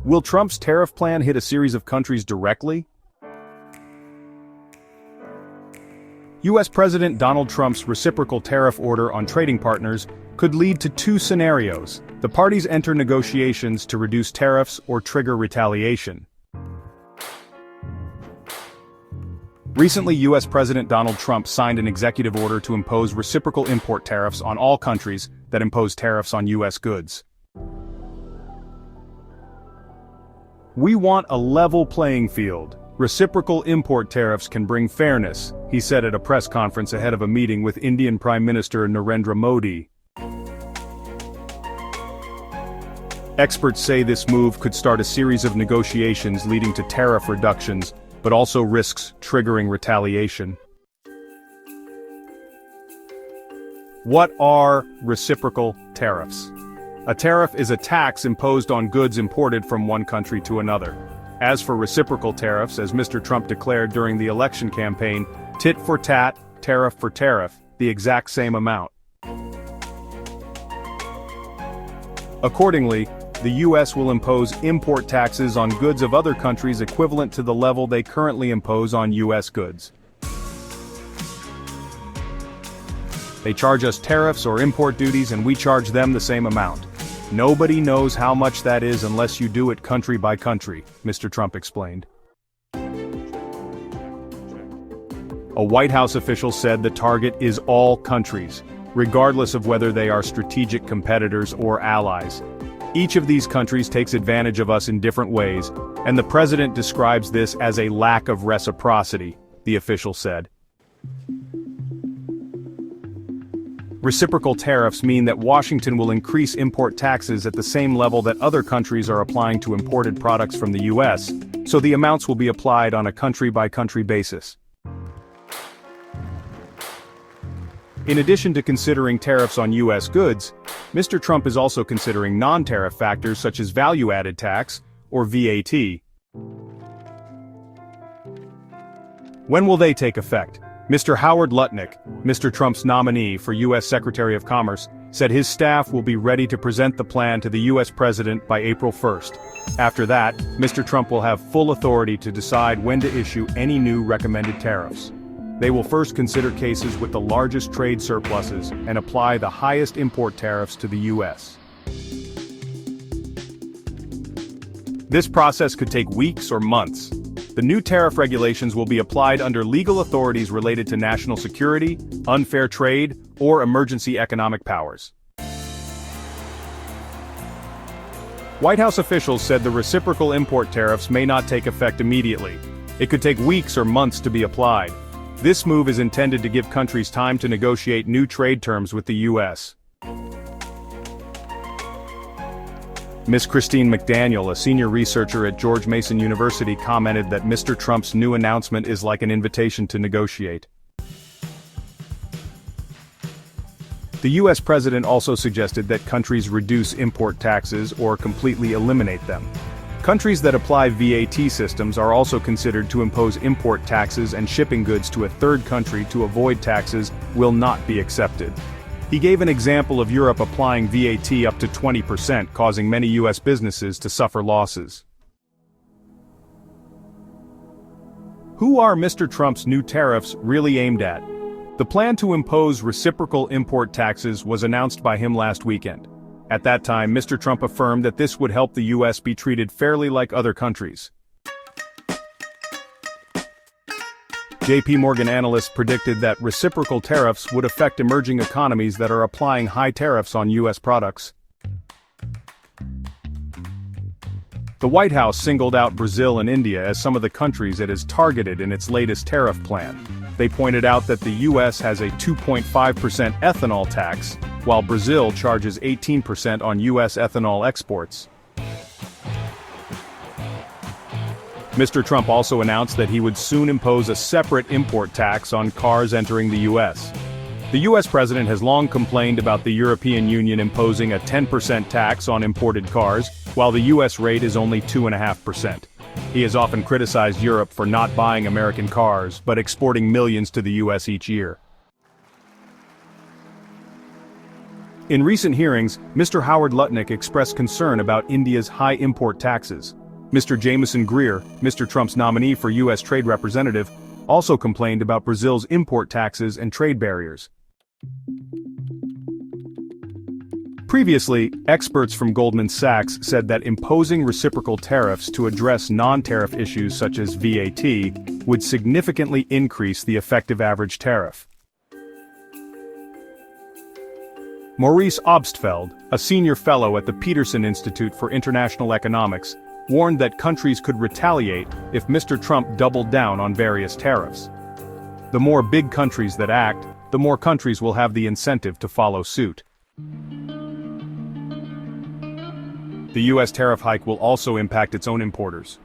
Will Trump's tariff plan hit a series of countries directly? U.S. President Donald Trump's reciprocal tariff order on trading partners could lead to two scenarios. The parties enter negotiations to reduce tariffs or trigger retaliation. Recently, U.S. President Donald Trump signed an executive order to impose reciprocal import tariffs on all countries that impose tariffs on U.S. goods. "We want a level playing field. Reciprocal import tariffs can bring fairness," he said at a press conference ahead of a meeting with Indian Prime Minister Narendra Modi. Experts say this move could start a series of negotiations leading to tariff reductions, but also risks triggering retaliation. What are reciprocal tariffs? A tariff is a tax imposed on goods imported from one country to another. As for reciprocal tariffs, as Mr. Trump declared during the election campaign, tit for tat, tariff for tariff, the exact same amount. Accordingly, the U.S. will impose import taxes on goods of other countries equivalent to the level they currently impose on U.S. goods. They charge us tariffs or import duties and we charge them the same amount. Nobody knows how much that is unless you do it country by country, Mr. Trump explained. A White House official said the target is all countries, regardless of whether they are strategic competitors or allies. Each of these countries takes advantage of us in different ways, and the president describes this as a lack of reciprocity, the official said. Reciprocal tariffs mean that Washington will increase import taxes at the same level that other countries are applying to imported products from the U.S., so the amounts will be applied on a country-by-country basis. In addition to considering tariffs on U.S. goods, Mr. Trump is also considering non-tariff factors such as value-added tax, or VAT. When will they take effect? Mr. Howard Lutnick, Mr. Trump's nominee for U.S. Secretary of Commerce, said his staff will be ready to present the plan to the U.S. President by April 1st. After that, Mr. Trump will have full authority to decide when to issue any new recommended tariffs. They will first consider cases with the largest trade surpluses and apply the highest import tariffs to the U.S. This process could take weeks or months. The new tariff regulations will be applied under legal authorities related to national security, unfair trade, or emergency economic powers. White House officials said the reciprocal import tariffs may not take effect immediately. It could take weeks or months to be applied. This move is intended to give countries time to negotiate new trade terms with the U.S. Ms. Christine McDaniel, a senior researcher at George Mason University, commented that Mr. Trump's new announcement is like an invitation to negotiate. The U.S. president also suggested that countries reduce import taxes or completely eliminate them. Countries that apply VAT systems are also considered to impose import taxes, and shipping goods to a third country to avoid taxes will not be accepted. He gave an example of Europe applying VAT up to 20%, causing many U.S. businesses to suffer losses. Who are Mr. Trump's new tariffs really aimed at? The plan to impose reciprocal import taxes was announced by him last weekend. At that time, Mr. Trump affirmed that this would help the U.S. be treated fairly like other countries. JPMorgan analysts predicted that reciprocal tariffs would affect emerging economies that are applying high tariffs on U.S. products. The White House singled out Brazil and India as some of the countries it has targeted in its latest tariff plan. They pointed out that the U.S. has a 2.5% ethanol tax, while Brazil charges 18% on U.S. ethanol exports. Mr. Trump also announced that he would soon impose a separate import tax on cars entering the U.S. The U.S. president has long complained about the European Union imposing a 10% tax on imported cars, while the U.S. rate is only 2.5%. He has often criticized Europe for not buying American cars, but exporting millions to the U.S. each year. In recent hearings, Mr. Howard Lutnick expressed concern about India's high import taxes. Mr. Jameson Greer, Mr. Trump's nominee for U.S. Trade Representative, also complained about Brazil's import taxes and trade barriers. Previously, experts from Goldman Sachs said that imposing reciprocal tariffs to address non-tariff issues such as VAT would significantly increase the effective average tariff. Maurice Obstfeld, a senior fellow at the Peterson Institute for International Economics, warned that countries could retaliate if Mr. Trump doubled down on various tariffs. The more big countries that act, the more countries will have the incentive to follow suit. The U.S. tariff hike will also impact its own importers.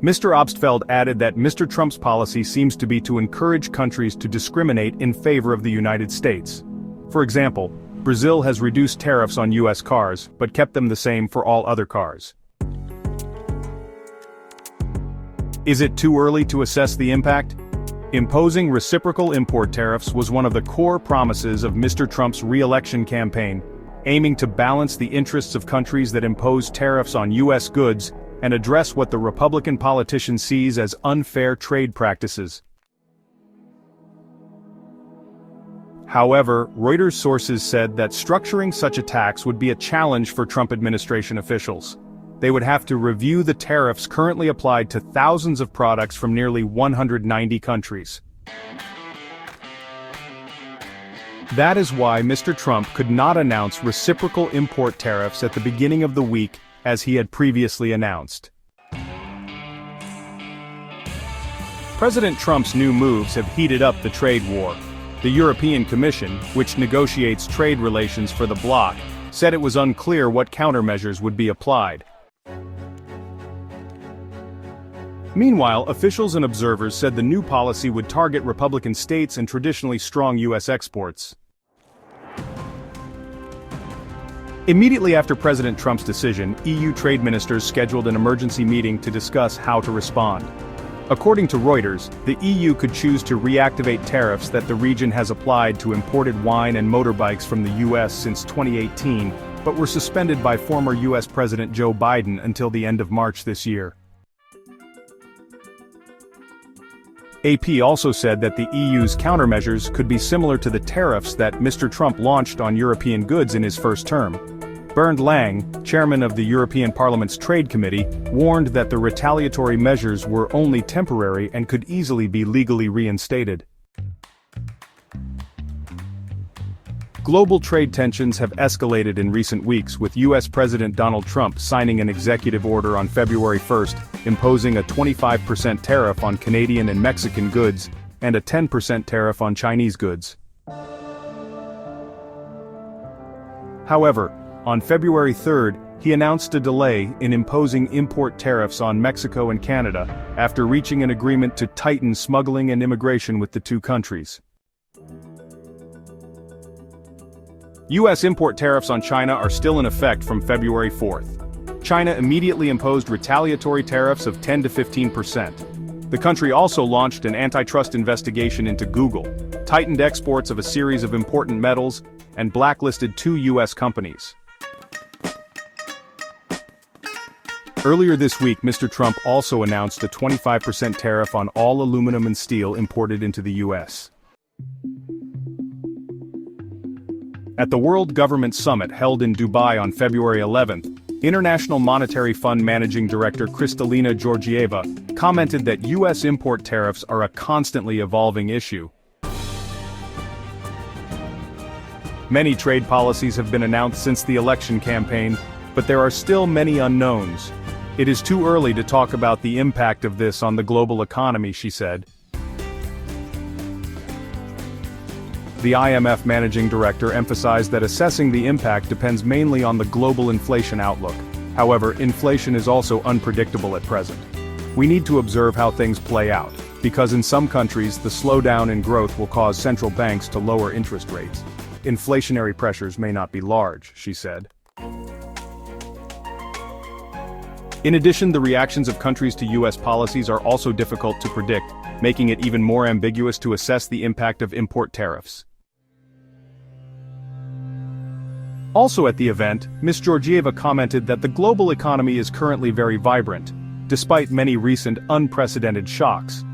Mr. Obstfeld added that Mr. Trump's policy seems to be to encourage countries to discriminate in favor of the United States. For example, Brazil has reduced tariffs on U.S. cars, but kept them the same for all other cars. Is it too early to assess the impact? Imposing reciprocal import tariffs was one of the core promises of Mr. Trump's re-election campaign, aiming to balance the interests of countries that impose tariffs on U.S. goods and address what the Republican politician sees as unfair trade practices. However, Reuters sources said that structuring such a tax would be a challenge for Trump administration officials. They would have to review the tariffs currently applied to thousands of products from nearly 190 countries. That is why Mr. Trump could not announce reciprocal import tariffs at the beginning of the week as he had previously announced. President Trump's new moves have heated up the trade war. The European Commission, which negotiates trade relations for the bloc, said it was unclear what countermeasures would be applied. Meanwhile, officials and observers said the new policy would target Republican states and traditionally strong U.S. exports. Immediately after President Trump's decision, EU trade ministers scheduled an emergency meeting to discuss how to respond. According to Reuters, the EU could choose to reactivate tariffs that the region has applied to imported wine and motorbikes from the U.S. since 2018, but were suspended by former U.S. President Joe Biden until the end of March this year. AP also said that the EU's countermeasures could be similar to the tariffs that Mr. Trump launched on European goods in his first term. Bernd Lange, chairman of the European Parliament's Trade Committee, warned that the retaliatory measures were only temporary and could easily be legally reinstated. Global trade tensions have escalated in recent weeks, with U.S. President Donald Trump signing an executive order on February 1st, imposing a 25% tariff on Canadian and Mexican goods, and a 10% tariff on Chinese goods. However, on February 3rd, he announced a delay in imposing import tariffs on Mexico and Canada, after reaching an agreement to tighten smuggling and immigration with the two countries. U.S. import tariffs on China are still in effect from February 4th. China immediately imposed retaliatory tariffs of 10 to 15%. The country also launched an antitrust investigation into Google, tightened exports of a series of important metals, and blacklisted 2 U.S. companies. Earlier this week, Mr. Trump also announced a 25% tariff on all aluminum and steel imported into the U.S. At the World Government Summit held in Dubai on February 11th, International Monetary Fund Managing Director Kristalina Georgieva commented that U.S. import tariffs are a constantly evolving issue. Many trade policies have been announced since the election campaign, but there are still many unknowns. It is too early to talk about the impact of this on the global economy, she said. The IMF managing director emphasized that assessing the impact depends mainly on the global inflation outlook. However, inflation is also unpredictable at present. We need to observe how things play out, because in some countries the slowdown in growth will cause central banks to lower interest rates. Inflationary pressures may not be large, she said. In addition, the reactions of countries to U.S. policies are also difficult to predict, making it even more ambiguous to assess the impact of import tariffs. Also at the event, Ms. Georgieva commented that the global economy is currently very vibrant, despite many recent unprecedented shocks.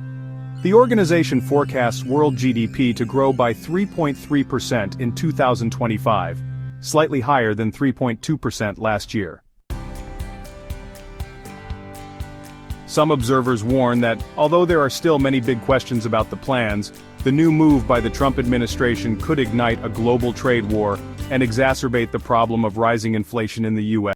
The organization forecasts world GDP to grow by 3.3% in 2025, slightly higher than 3.2% last year. Some observers warn that, although there are still many big questions about the plans, the new move by the Trump administration could ignite a global trade war and exacerbate the problem of rising inflation in the U.S.